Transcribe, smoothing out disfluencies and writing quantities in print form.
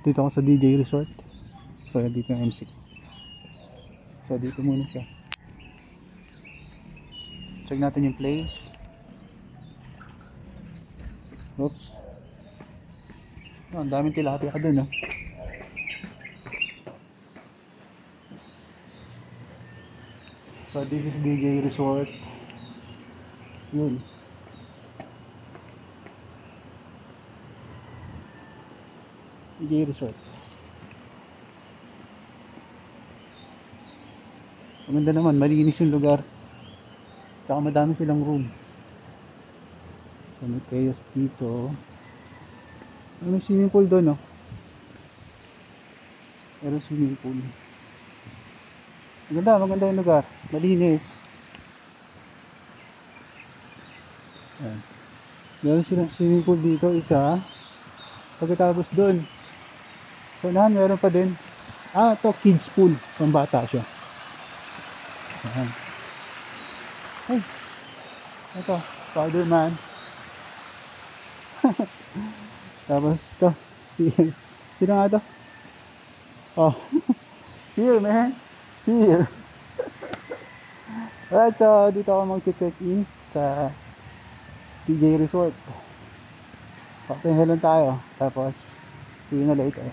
Dito ako sa DJ Resort. So dito yung MC. So dito muna siya. Check natin yung place. Oops. Oh, ang daming tilapia dun, oh. So this is DJ Resort. Yun. DJ Resort. Maganda naman, malinis yung lugar. Tsaka madami silang rooms. So may chaos dito. May swimming pool doon, no? Pero swimming pool. Maganda yung lugar. Malinis. Ayan. Meron silang swimming pool dito, isa. Pagkatapos doon. So nahan, meron pa din. Ah, ito, kids pool. Pambata siya. Ayan. Ay. Ito, Spider-Man. Tapos ito. Sino nga ito? Oh. Here, man. Here. Alright, so dito ako mag-check-in sa DJ Resort. Papahinga lang tayo. Tapos, see you na later.